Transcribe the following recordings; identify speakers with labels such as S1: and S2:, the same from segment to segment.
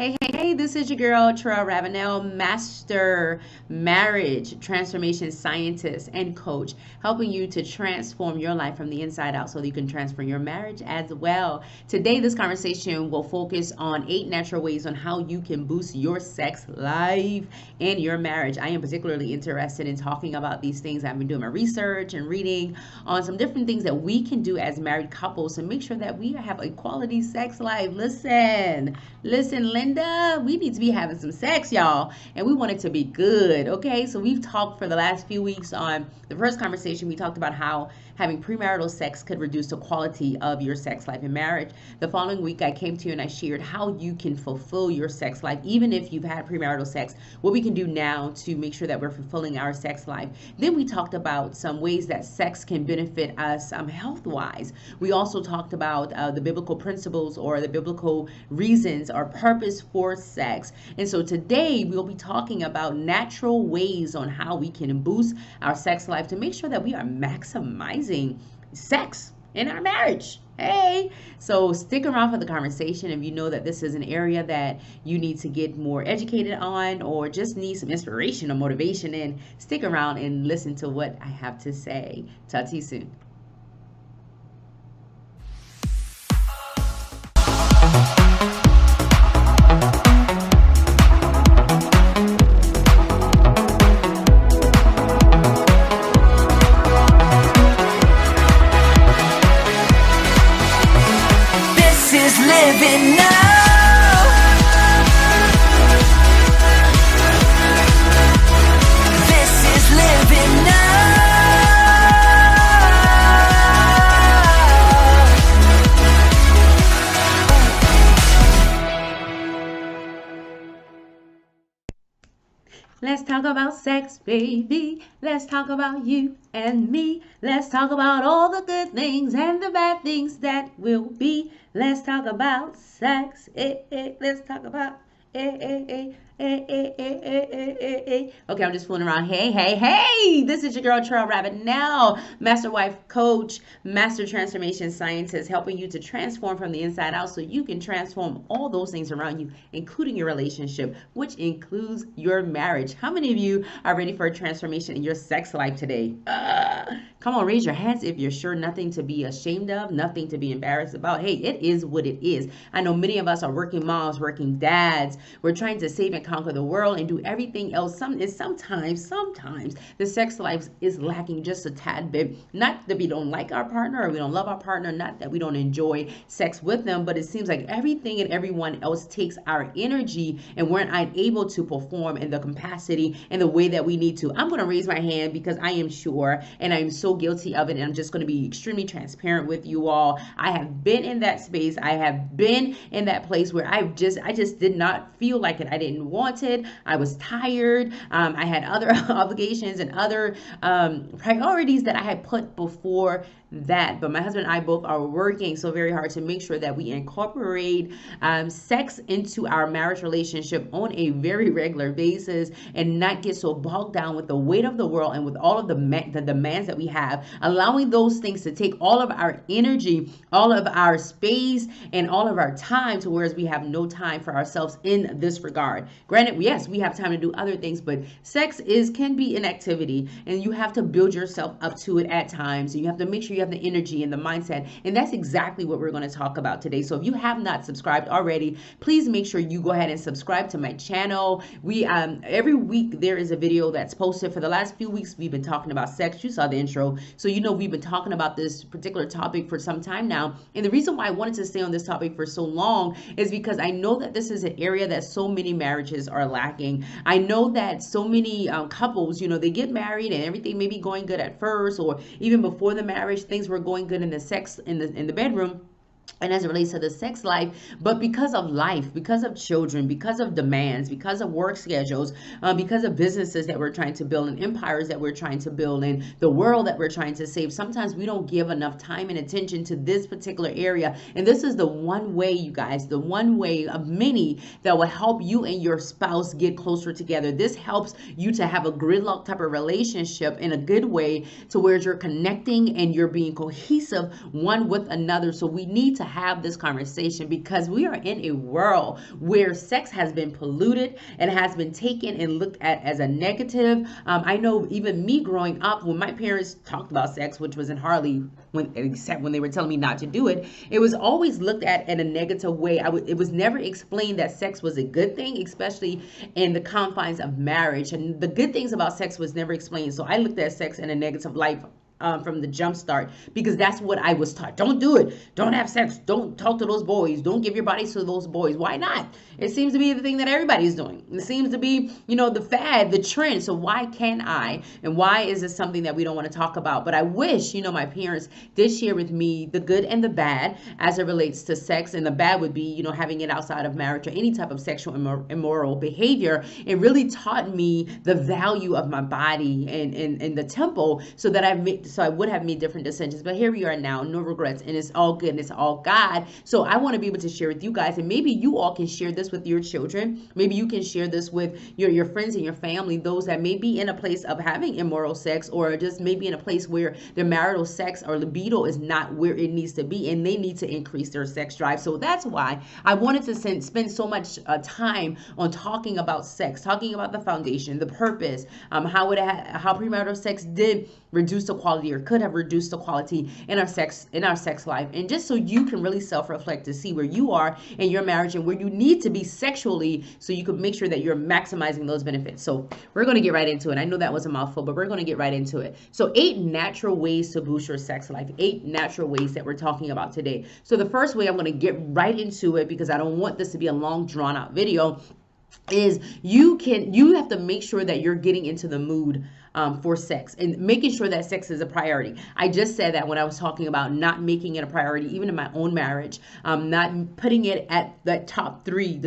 S1: Hey, this is your girl, Terrell Ravenel, Master Marriage Transformation Scientist and Coach, helping you to transform your life from the inside out so that you can transform your marriage as well. Today, this conversation will focus on 8 natural ways on how you can boost your sex life and your marriage. I am particularly interested in talking about these things. I've been doing my research and reading on some different things that we can do as married couples to make sure that we have a quality sex life. Listen, Linda, we need to be having some sex, y'all, and we want it to be good, okay? So we've talked for the last few weeks on the first conversation. We talked about how having premarital sex could reduce the quality of your sex life and marriage. The following week, I came to you and I shared how you can fulfill your sex life, even if you've had premarital sex, what we can do now to make sure that we're fulfilling our sex life. Then we talked about some ways that sex can benefit us health-wise. We also talked about the biblical principles or the biblical reasons or purpose for sex. And so today we'll be talking about natural ways on how we can boost our sex life to make sure that we are maximizing sex in our marriage. Hey, so stick around for the conversation if you know that this is an area that you need to get more educated on or just need some inspiration or motivation in. Stick around and listen to what I have to say. Talk to you soon.
S2: Living now. This is living now.
S1: Let's talk about sex, baby. Let's talk about you and me. Let's talk about all the good things and the bad things that will be. Let's talk about sex. Let's talk about Okay, I'm just fooling around. Hey. This is your girl, Terrell Ravenel, Master Wife Coach, Master Transformation Scientist, helping you to transform from the inside out so you can transform all those things around you, including your relationship, which includes your marriage. How many of you are ready for a transformation in your sex life today? Come on, raise your hands if you're sure. Nothing to be ashamed of, nothing to be embarrassed about. Hey, it is what it is. I know many of us are working moms, working dads. We're trying to save and conquer the world and do everything else. Sometimes the sex life is lacking just a tad bit. Not that we don't like our partner or we don't love our partner, not that we don't enjoy sex with them, but it seems like everything and everyone else takes our energy and we're not able to perform in the capacity and the way that we need to. I'm going to raise my hand because I am sure, and I'm so guilty of it, and I'm just going to be extremely transparent with you all. I have been in that space. I have been in that place where I just did not feel like it. I didn't want it. I was tired. I had other obligations and other priorities that I had put before that. But my husband and I both are working so very hard to make sure that we incorporate sex into our marriage relationship on a very regular basis and not get so bogged down with the weight of the world and with all of the demands that we have, allowing those things to take all of our energy, all of our space, and all of our time, to whereas we have no time for ourselves in this regard. Granted, yes, we have time to do other things, but sex can be an activity, and you have to build yourself up to it at times. And you have to make sure you have the energy and the mindset, and that's exactly what we're going to talk about today. So if you have not subscribed already, please make sure you go ahead and subscribe to my channel. We every week there is a video that's posted. For the last few weeks we've been talking about sex. You saw the intro, so you know we've been talking about this particular topic for some time now. And the reason why I wanted to stay on this topic for so long is because I know that this is an area that so many marriages are lacking. I know that so many couples, they get married and everything may be going good at first, or even before the marriage, things were going good in the bedroom. And as it relates to the sex life, but because of life, because of children, because of demands, because of work schedules, because of businesses that we're trying to build and empires that we're trying to build and the world that we're trying to save, sometimes we don't give enough time and attention to this particular area. And this is the one way, you guys, the one way of many that will help you and your spouse get closer together. This helps you to have a gridlock type of relationship in a good way, to where you're connecting and you're being cohesive one with another. So we need to have this conversation because we are in a world where sex has been polluted and has been taken and looked at as a negative. I know even me growing up, when my parents talked about sex, which wasn't hardly except when they were telling me not to do it, it was always looked at in a negative way. It was never explained that sex was a good thing, especially in the confines of marriage. And the good things about sex was never explained. So I looked at sex in a negative light from the jump start, because that's what I was taught. Don't do it. Don't have sex. Don't talk to those boys. Don't give your bodies to those boys. Why not? It seems to be the thing that everybody's doing. It seems to be, the fad, the trend. So why can't I? And why is this something that we don't want to talk about? But I wish, my parents did share with me the good and the bad as it relates to sex. And the bad would be, having it outside of marriage or any type of sexual immoral behavior. It really taught me the value of my body and the temple, so I would have made different decisions. But here we are now, no regrets, and it's all good and it's all God. So I want to be able to share with you guys, and maybe you all can share this with your children. Maybe you can share this with your friends and your family, those that may be in a place of having immoral sex, or just maybe in a place where their marital sex or libido is not where it needs to be, and they need to increase their sex drive. So that's why I wanted to spend so much time on talking about sex, talking about the foundation, the purpose, how premarital sex did reduce the quality, or could have reduced the quality in our sex life, and just so you can really self-reflect to see where you are in your marriage and where you need to be sexually, so you can make sure that you're maximizing those benefits. So we're going to get right into it. I know that was a mouthful, but we're going to get right into it. So 8 natural ways to boost your sex life. 8 natural ways that we're talking about today. So the first way, I'm going to get right into it because I don't want this to be a long drawn out video, is you have to make sure that you're getting into the mood for sex and making sure that sex is a priority. I just said that when I was talking about not making it a priority, even in my own marriage, not putting it at the top three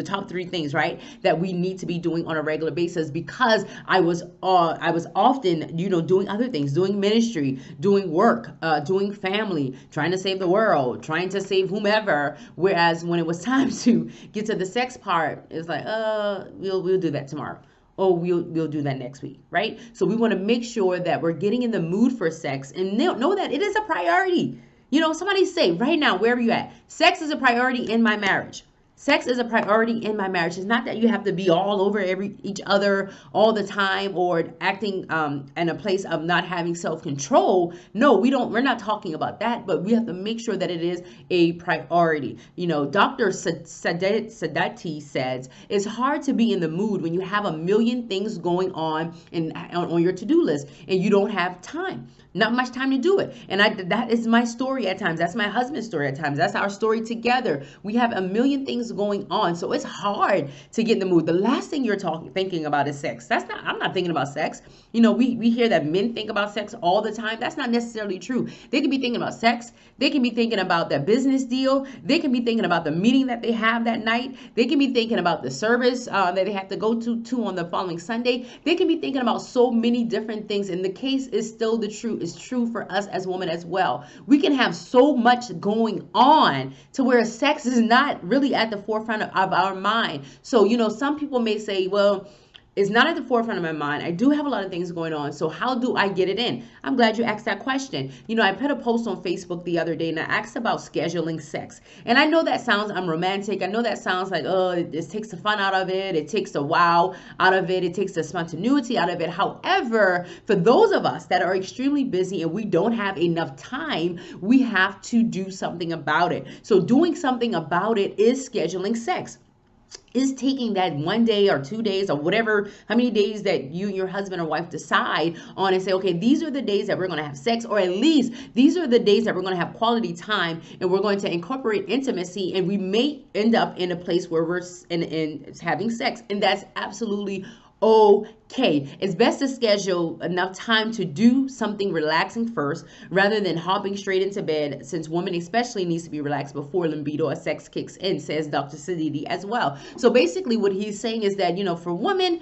S1: things, right, that we need to be doing on a regular basis, because I was often, doing other things, doing ministry, doing work, doing family, trying to save the world, trying to save whomever. Whereas when it was time to get to the sex part, it's like, we'll do that tomorrow. Oh, we'll do that next week, right? So we want to make sure that we're getting in the mood for sex and know that it is a priority. Somebody say right now, wherever you at, sex is a priority in my marriage. Sex is a priority in my marriage. It's not that you have to be all over each other all the time, or acting in a place of not having self-control. No, we're not talking about that, but we have to make sure that it is a priority. Dr. Sadati says it's hard to be in the mood when you have a million things going on on your to-do list and you don't have time. Not much time to do it. And that is my story at times. That's my husband's story at times. That's our story together. We have a million things going on. So it's hard to get in the mood. The last thing you're thinking about is sex. I'm not thinking about sex. We hear that men think about sex all the time. That's not necessarily true. They can be thinking about sex. They can be thinking about their business deal. They can be thinking about the meeting that they have that night. They can be thinking about the service that they have to go to on the following Sunday. They can be thinking about so many different things. And the case is still is true for us as women as well. We can have so much going on to where sex is not really at the forefront of our mind. So, some people may say, well, it's not at the forefront of my mind. I do have a lot of things going on. So how do I get it in? I'm glad you asked that question. I put a post on Facebook the other day and I asked about scheduling sex. And I know that sounds unromantic. I know that sounds like, it takes the fun out of it. It takes the wow out of it. It takes the spontaneity out of it. However, for those of us that are extremely busy and we don't have enough time, we have to do something about it. So doing something about it is scheduling sex. Is taking that 1 day or 2 days or whatever, how many days that you and your husband or wife decide on, and say, okay, these are the days that we're going to have sex, or at least these are the days that we're going to have quality time, and we're going to incorporate intimacy, and we may end up in a place where we're in having sex, and that's absolutely okay. It's best to schedule enough time to do something relaxing first rather than hopping straight into bed, since women especially needs to be relaxed before libido or sex kicks in, says Dr. Sadidi as well. So basically what he's saying is that, for women,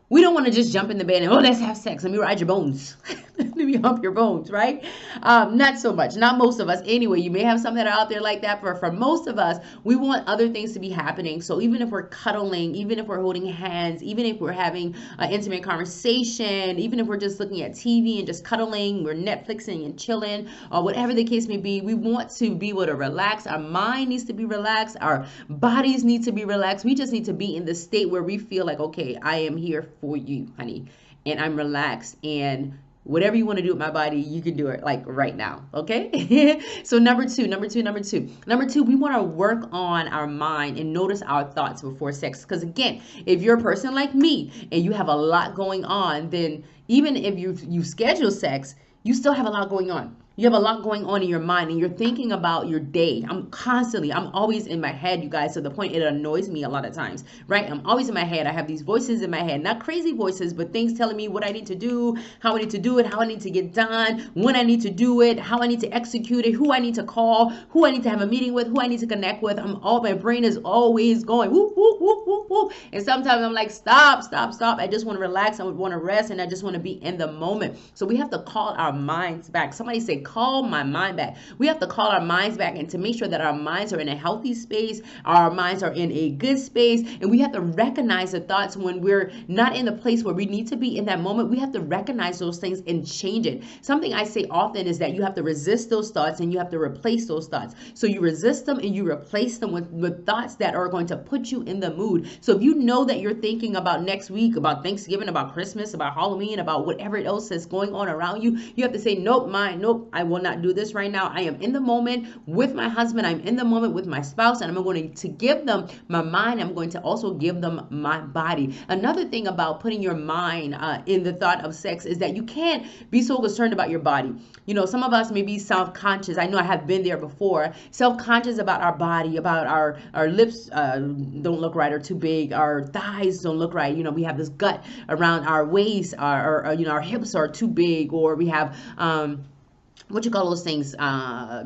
S1: We don't want to just jump in the bed and, oh, let's have sex. Let me ride your bones. Let me hump your bones, right? Not so much. Not most of us. Anyway, you may have some that are out there like that. But for most of us, we want other things to be happening. So even if we're cuddling, even if we're holding hands, even if we're having an intimate conversation, even if we're just looking at TV and just cuddling, we're Netflixing and chilling, or whatever the case may be, we want to be able to relax. Our mind needs to be relaxed. Our bodies need to be relaxed. We just need to be in the state where we feel like, okay, I am here for you, honey, and I'm relaxed, and whatever you want to do with my body, you can do it like right now. Okay. So number two, we want to work on our mind and notice our thoughts before sex. Because again, if you're a person like me and you have a lot going on, then even if you schedule sex, you still have a lot going on. You have a lot going on in your mind and you're thinking about your day. I'm always in my head, you guys, to the point it annoys me a lot of times, right? I'm always in my head. I have these voices in my head, not crazy voices, but things telling me what I need to do, how I need to do it, how I need to get done, when I need to do it, how I need to execute it, who I need to call, who I need to have a meeting with, who I need to connect with. My brain is always going whoop, whoop, whoop, whoop, whoop. And sometimes I'm like, stop. I just want to relax. I want to rest, and I just want to be in the moment. So we have to call our minds back. Somebody say, call my mind back. We have to call our minds back and to make sure that our minds are in a healthy space, our minds are in a good space, and we have to recognize the thoughts when we're not in the place where we need to be in that moment. We have to recognize those things and change it. Something I say often is that you have to resist those thoughts and you have to replace those thoughts. So you resist them and you replace them with thoughts that are going to put you in the mood. So if you know that you're thinking about next week, about Thanksgiving, about Christmas, about Halloween, about whatever else is going on around you, you have to say, nope, I will not do this right now. I am in the moment with my husband. I'm in the moment with my spouse, and I'm going to give them my mind. I'm going to also give them my body. Another thing about putting your mind in the thought of sex is that you can't be so concerned about your body. You know, some of us may be self-conscious. I know I have been there before. Self-conscious about our body, about our lips don't look right or too big. Our thighs don't look right. You know, we have this gut around our waist, our hips are too big, or we have what you call those things,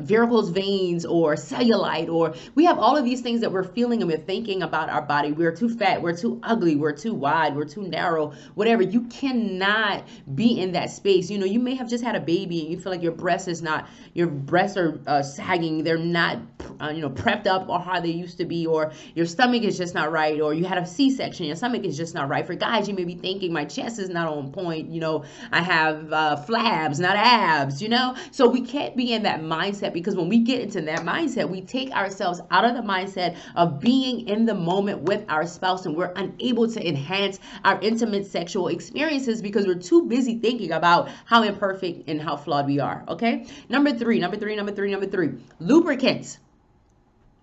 S1: varicose veins or cellulite, or we have all of these things that we're feeling and we're thinking about our body. We're too fat, we're too ugly, we're too wide, we're too narrow, whatever. You cannot be in that space. You know, you may have just had a baby and you feel like your breasts are sagging. They're not, prepped up or how they used to be, or your stomach is just not right, or you had a C-section, your stomach is just not right. For guys, you may be thinking, my chest is not on point. You know, I have flabs, not abs, So we can't be in that mindset, because when we get into that mindset, we take ourselves out of the mindset of being in the moment with our spouse, and we're unable to enhance our intimate sexual experiences because we're too busy thinking about how imperfect and how flawed we are. Okay. Number three, lubricants.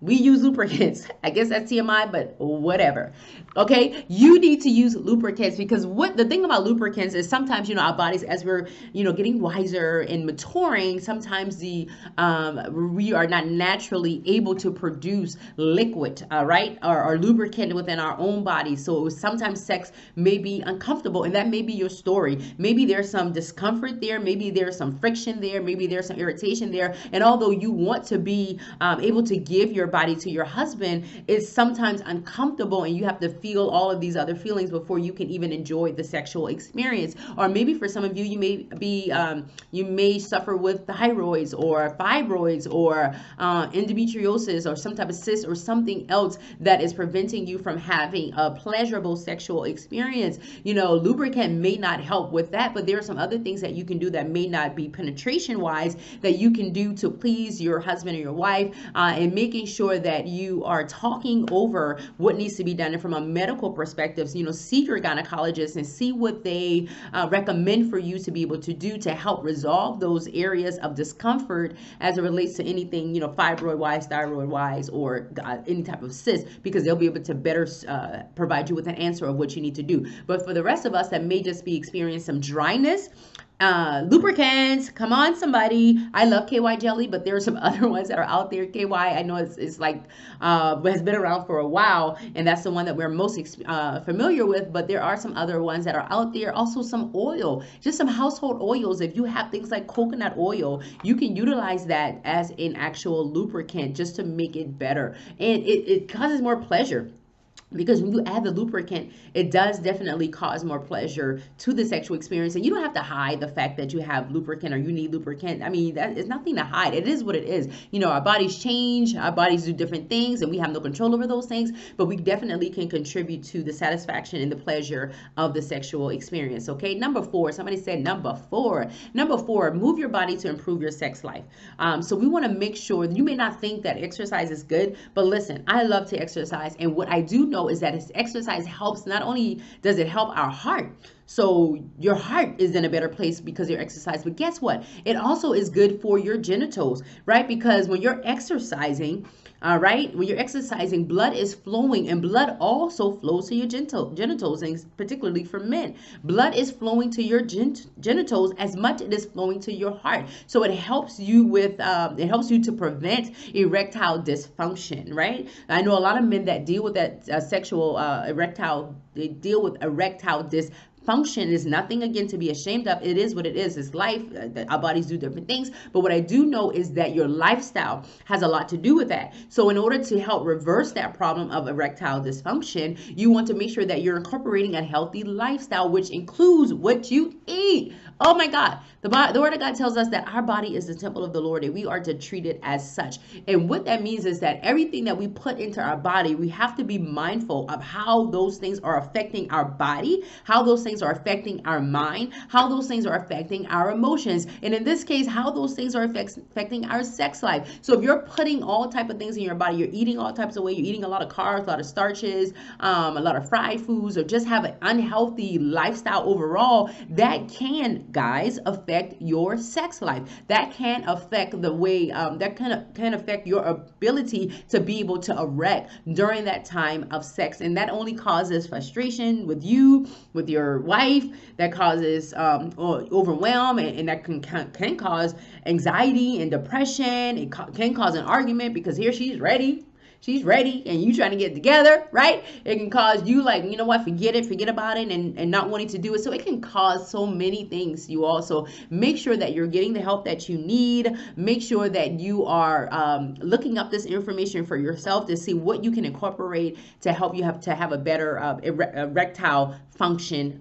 S1: We use lubricants. I guess that's TMI, but whatever. Okay, you need to use lubricants, because the thing about lubricants is sometimes, our bodies, as we're, getting wiser and maturing, sometimes we are not naturally able to produce liquid, right, or lubricant within our own body. So sometimes sex may be uncomfortable, and that may be your story. Maybe there's some discomfort there. Maybe there's some friction there. Maybe there's some irritation there. And although you want to be able to give your body to your husband, it's sometimes uncomfortable, and you have to feel all of these other feelings before you can even enjoy the sexual experience. Or maybe for some of you, you may suffer with thyroids or fibroids or endometriosis or some type of cyst or something else that is preventing you from having a pleasurable sexual experience. Lubricant may not help with that, but there are some other things that you can do that may not be penetration wise that you can do to please your husband or your wife, and making sure that you are talking over what needs to be done. And from a medical perspective, see your gynecologist and see what they recommend for you to be able to do to help resolve those areas of discomfort as it relates to anything, fibroid wise, thyroid wise, or any type of cyst, because they'll be able to better provide you with an answer of what you need to do. But for the rest of us that may just be experiencing some dryness, lubricants, come on somebody. I love KY jelly, but there are some other ones that are out there. KY, I know it's like has been around for a while, and that's the one that we're most familiar with, but there are some other ones that are out there. Also some oil, just some household oils. If you have things like coconut oil, you can utilize that as an actual lubricant just to make it better, and it causes more pleasure. because when you add the lubricant, it does definitely cause more pleasure to the sexual experience. And you don't have to hide the fact that you have lubricant or you need lubricant. I mean, that is nothing to hide. It is what it is. You know, our bodies change, our bodies do different things, and we have no control over those things, but we definitely can contribute to the satisfaction and the pleasure of the sexual experience. Okay, number 4, somebody said number 4. Number 4, move your body to improve your sex life. So we want to make sure that you may not think that exercise is good, but listen, I love to exercise, and what I do know is that exercise helps. Not only does it help our heart, so your heart is in a better place because you're exercise, but guess what? It also is good for your genitals, right? Because when you're exercising, all right, when you're exercising, blood is flowing, and blood also flows to your genitals, and particularly for men, blood is flowing to your genitals as much as it is flowing to your heart. So it helps you with it helps you to prevent erectile dysfunction, right? I know a lot of men that deal with that they deal with erectile dysfunction. Function is nothing, again, to be ashamed of. It is what it is. It's life. Our bodies do different things. But what I do know is that your lifestyle has a lot to do with that. So in order to help reverse that problem of erectile dysfunction, you want to make sure that you're incorporating a healthy lifestyle, which includes what you eat. Oh my God. The Word of God tells us that our body is the temple of the Lord, and we are to treat it as such. And what that means is that everything that we put into our body, we have to be mindful of how those things are affecting our body, how those things are affecting our mind, how those things are affecting our emotions, and in this case, how those things are affecting our sex life. So if you're putting all type of things in your body, you're eating all types of ways, you're eating a lot of carbs, a lot of starches, a lot of fried foods, or just have an unhealthy lifestyle overall, that can, guys, affect your sex life. That can affect the way that can affect your ability to be able to erect during that time of sex, and that only causes frustration with you, with your wife. That causes overwhelm, and that can cause anxiety and depression. It can cause an argument because here she's ready, and you trying to get together, right? It can cause you, like, you know what, forget about it, and not wanting to do it. So it can cause so many things. You also make sure that you're getting the help that you need. Make sure that you are looking up this information for yourself to see what you can incorporate to help you have a better erectile function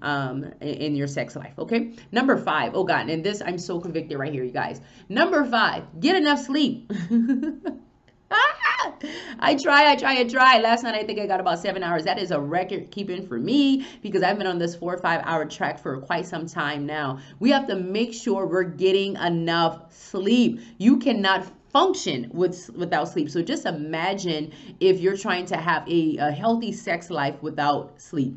S1: in your sex life. Okay, number 5. Oh God, and this, I'm so convicted right here, you guys. Number 5, get enough sleep. I try. Last night, I think I got about 7 hours. That is a record keeping for me because I've been on this 4 or 5 hour track for quite some time now. We have to make sure we're getting enough sleep. You cannot function without sleep. So just imagine if you're trying to have a healthy sex life without sleep.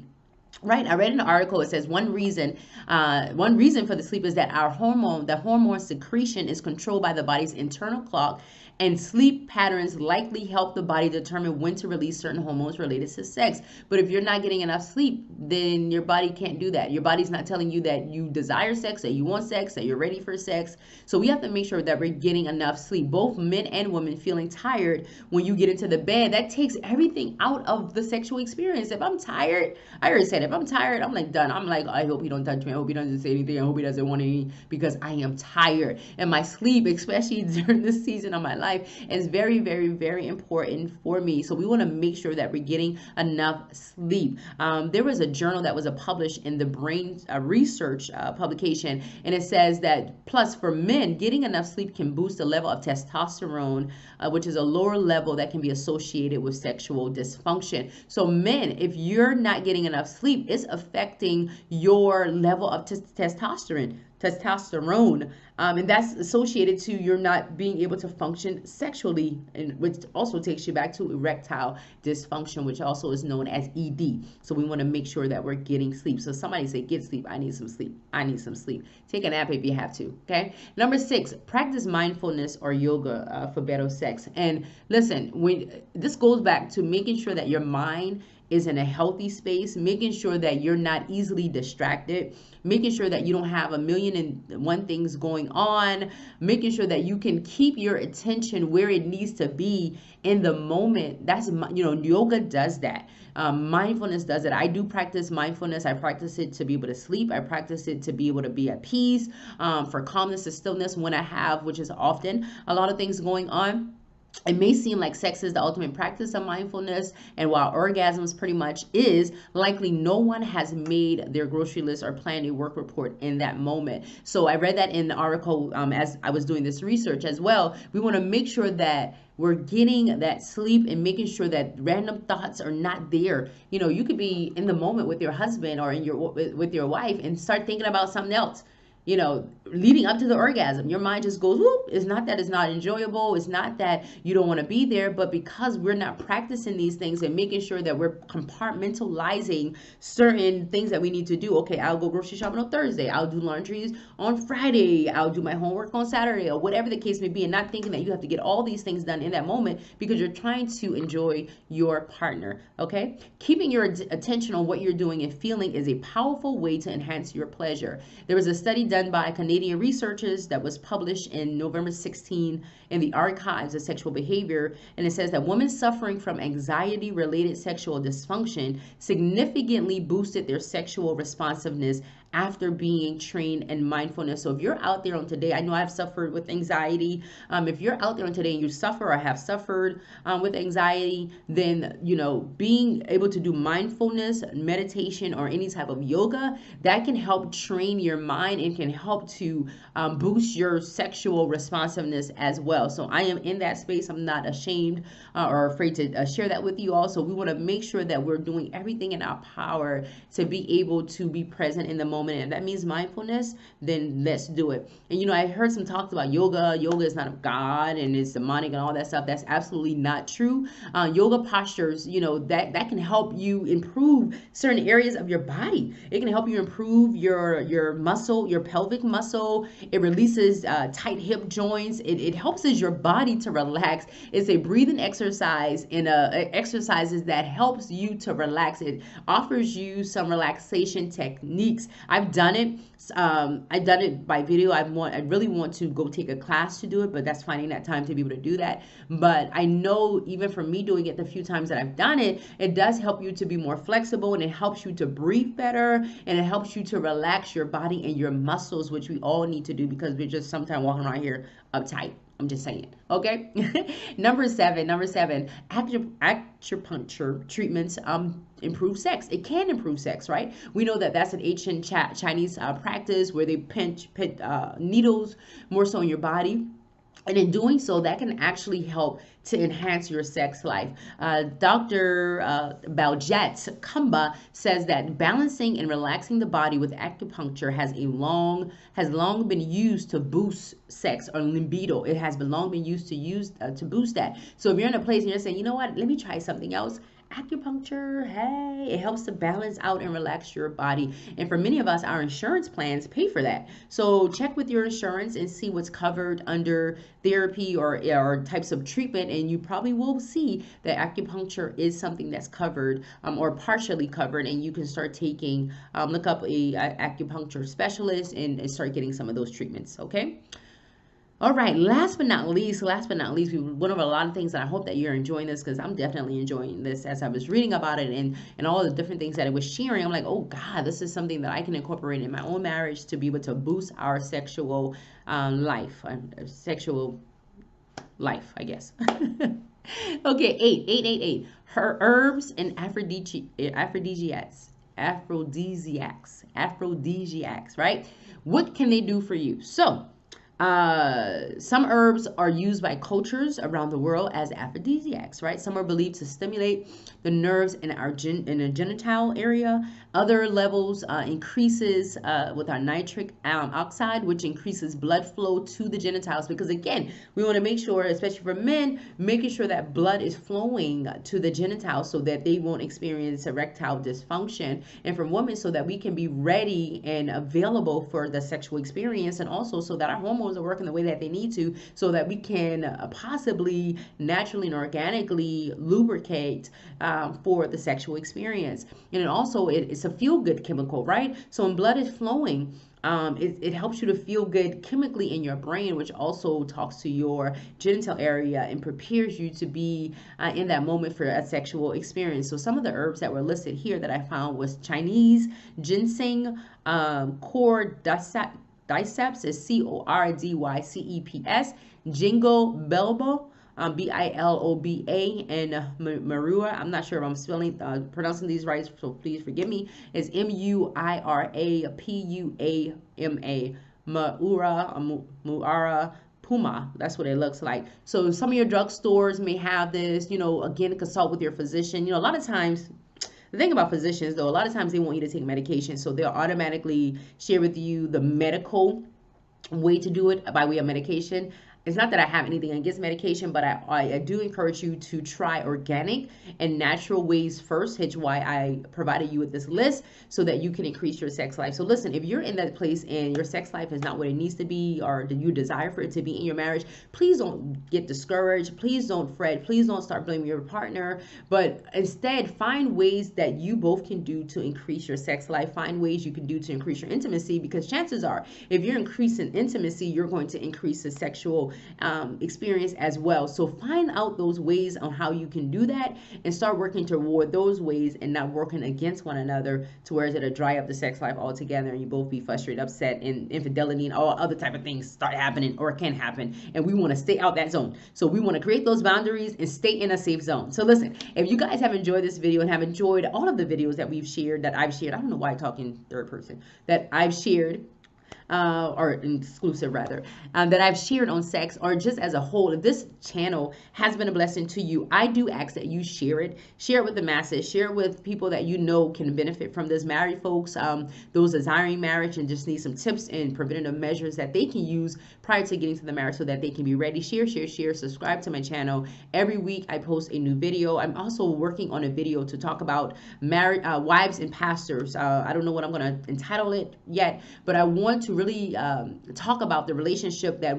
S1: Right, I read in an article, it says one reason for the sleep is that the hormone secretion is controlled by the body's internal clock, and sleep patterns likely help the body determine when to release certain hormones related to sex. But if you're not getting enough sleep, then your body can't do that. Your body's not telling you that you desire sex, that you want sex, that you're ready for sex. So we have to make sure that we're getting enough sleep. Both men and women feeling tired when you get into the bed, that takes everything out of the sexual experience. If I'm tired, I already said, if I'm tired, I'm like done. I'm like, I hope he don't touch me. I hope he doesn't say anything. I hope he doesn't want any, because I am tired. And my sleep, especially during this season of my life, is very, very, very important for me. So we want to make sure that we're getting enough sleep. There was a journal that was published in the Brain Research publication, and it says that plus for men, getting enough sleep can boost the level of testosterone, which is a lower level that can be associated with sexual dysfunction. So men, if you're not getting enough sleep, it's affecting your level of testosterone, and that's associated to you're not being able to function sexually, and which also takes you back to erectile dysfunction, which also is known as ED. So we want to make sure that we're getting sleep. So somebody say, get sleep. I need some sleep. I need some sleep. Take a nap if you have to. Okay. Number 6, practice mindfulness or yoga for better sex. And listen, this goes back to making sure that your mind is in a healthy space, making sure that you're not easily distracted, making sure that you don't have a million and one things going on, making sure that you can keep your attention where it needs to be in the moment. That's, yoga does that. Mindfulness does it. I do practice mindfulness. I practice it to be able to sleep. I practice it to be able to be at peace, for calmness and stillness when I have, which is often, a lot of things going on. It may seem like sex is the ultimate practice of mindfulness, and while orgasms pretty much is, likely no one has made their grocery list or planned a work report in that moment. So I read that in the article as I was doing this research as well. We want to make sure that we're getting that sleep and making sure that random thoughts are not there. You know, you could be in the moment with your husband or in your with your wife and start thinking about something else, you know, leading up to the orgasm. Your mind just goes, whoop. It's not that it's not enjoyable. It's not that you don't want to be there, but because we're not practicing these things and making sure that we're compartmentalizing certain things that we need to do. Okay, I'll go grocery shopping on Thursday. I'll do laundries on Friday. I'll do my homework on Saturday, or whatever the case may be, and not thinking that you have to get all these things done in that moment because you're trying to enjoy your partner. Okay, keeping your attention on what you're doing and feeling is a powerful way to enhance your pleasure. There was a study done by Canadian researchers that was published in November 16 in the Archives of Sexual Behavior, and it says that women suffering from anxiety-related sexual dysfunction significantly boosted their sexual responsiveness after being trained in mindfulness. So if you're out there on today, I know I've suffered with anxiety. If you're out there on today and you suffer or have suffered with anxiety, then, you know, being able to do mindfulness, meditation, or any type of yoga, that can help train your mind and can help to boost your sexual responsiveness as well. So I am in that space. I'm not ashamed or afraid to share that with you all. So we want to make sure that we're doing everything in our power to be able to be present in the moment. And that means mindfulness, then let's do it. And you know, I heard some talks about yoga. Yoga is not of God and it's demonic and all that stuff. That's absolutely not true. Yoga postures, you know, that can help you improve certain areas of your body. It can help you improve your muscle, your pelvic muscle. It releases tight hip joints. It helps your body to relax. It's a breathing exercise and exercises that helps you to relax. It offers you some relaxation techniques. I've done it. I've done it by video. I really want to go take a class to do it, but that's finding that time to be able to do that. But I know even from me doing it the few times that I've done it, it does help you to be more flexible, and it helps you to breathe better, and it helps you to relax your body and your muscles, which we all need to do because we're just sometimes walking around here uptight. I'm just saying. Okay. Number seven, acupuncture treatments improve sex. It can improve sex, right? We know that that's an ancient Chinese practice where they put needles more so in your body. And in doing so, that can actually help to enhance your sex life. Dr. Baljet Kumba says that balancing and relaxing the body with acupuncture has long been used to boost sex or libido. It has long been used to boost that. So if you're in a place and you're saying, you know what, let me try something else. Acupuncture, hey, it helps to balance out and relax your body. And for many of us, our insurance plans pay for that. So check with your insurance and see what's covered under therapy or types of treatment, and you probably will see that acupuncture is something that's covered or partially covered, and you can start taking, look up a acupuncture specialist and start getting some of those treatments, okay? All right, last but not least, we went over a lot of things, and I hope that you're enjoying this because I'm definitely enjoying this. As I was reading about it and all the different things that it was sharing, I'm like, oh God, this is something that I can incorporate in my own marriage to be able to boost our sexual life, I guess. Okay, 8. Her herbs and aphrodisiacs, right? What can they do for you? So, some herbs are used by cultures around the world as aphrodisiacs, right? Some are believed to stimulate the nerves in the genital area. Other levels increases with our nitric oxide, which increases blood flow to the genitals. Because again, we want to make sure, especially for men, making sure that blood is flowing to the genitals so that they won't experience erectile dysfunction. And for women, so that we can be ready and available for the sexual experience, and also so that our hormones are working the way that they need to, so that we can possibly naturally and organically lubricate for the sexual experience. And it also, it's a feel-good chemical, right? So when blood is flowing, it helps you to feel good chemically in your brain, which also talks to your genital area and prepares you to be in that moment for a sexual experience. So some of the herbs that were listed here that I found was Chinese ginseng, cordyceps is cordyceps, jingle biloba, Biloba, and Marua. I'm not sure if I'm pronouncing these right, so please forgive me. It's Muirapuma. Muara Puma. That's what it looks like. So some of your drugstores may have this. Again, consult with your physician. A lot of times, the thing about physicians, though, a lot of times they want you to take medication, so they'll automatically share with you the medical way to do it by way of medication. It's not that I have anything against medication, but I do encourage you to try organic and natural ways first, hence why I provided you with this list so that you can increase your sex life. So listen, if you're in that place and your sex life is not what it needs to be, or do you desire for it to be in your marriage, please don't get discouraged. Please don't fret. Please don't start blaming your partner, but instead find ways that you both can do to increase your sex life. Find ways you can do to increase your intimacy, because chances are, if you're increasing intimacy, you're going to increase the sexual experience as well. So find out those ways on how you can do that and start working toward those ways and not working against one another to where it'll dry up the sex life altogether and you both be frustrated, upset, and infidelity and all other type of things start happening or can happen. And we want to stay out that zone. So we want to create those boundaries and stay in a safe zone. So listen, if you guys have enjoyed this video and have enjoyed all of the videos that I've shared, I don't know why I talk in third person, that I've shared, or exclusive rather, that I've shared on sex, or just as a whole, if this channel has been a blessing to you, I do ask that you share it with the masses, share it with people that you know can benefit from this, married folks, those desiring marriage and just need some tips and preventative measures that they can use prior to getting to the marriage so that they can be ready. Share, subscribe to my channel. Every week I post a new video. I'm also working on a video to talk about married wives and pastors. I don't know what I'm going to entitle it yet, but I want to really talk about the relationship that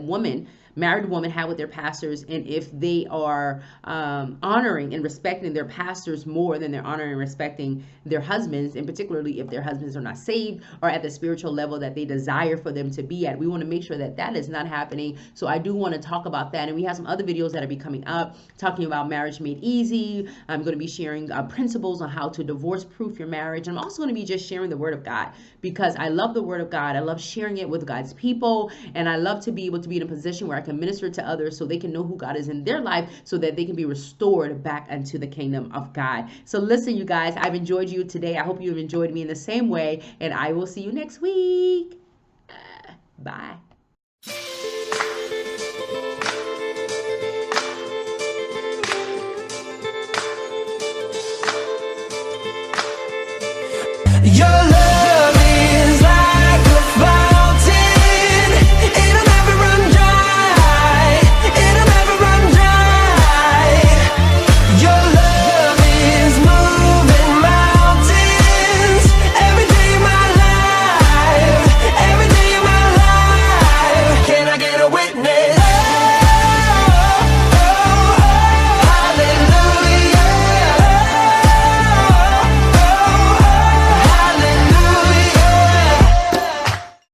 S1: married women have with their pastors, and if they are honoring and respecting their pastors more than they're honoring and respecting their husbands, and particularly if their husbands are not saved or at the spiritual level that they desire for them to be at. We want to make sure that that is not happening. So I do want to talk about that, and we have some other videos that will be coming up talking about marriage made easy. I'm going to be sharing principles on how to divorce proof your marriage. I'm also going to be just sharing the word of God, because I love the word of God. I love sharing it with God's people, and I love to be able to be in a position where I can minister to others so they can know who God is in their life, so that they can be restored back unto the kingdom of God. So listen, you guys, I've enjoyed you today. I hope you've enjoyed me in the same way, and I will see you next week. Bye.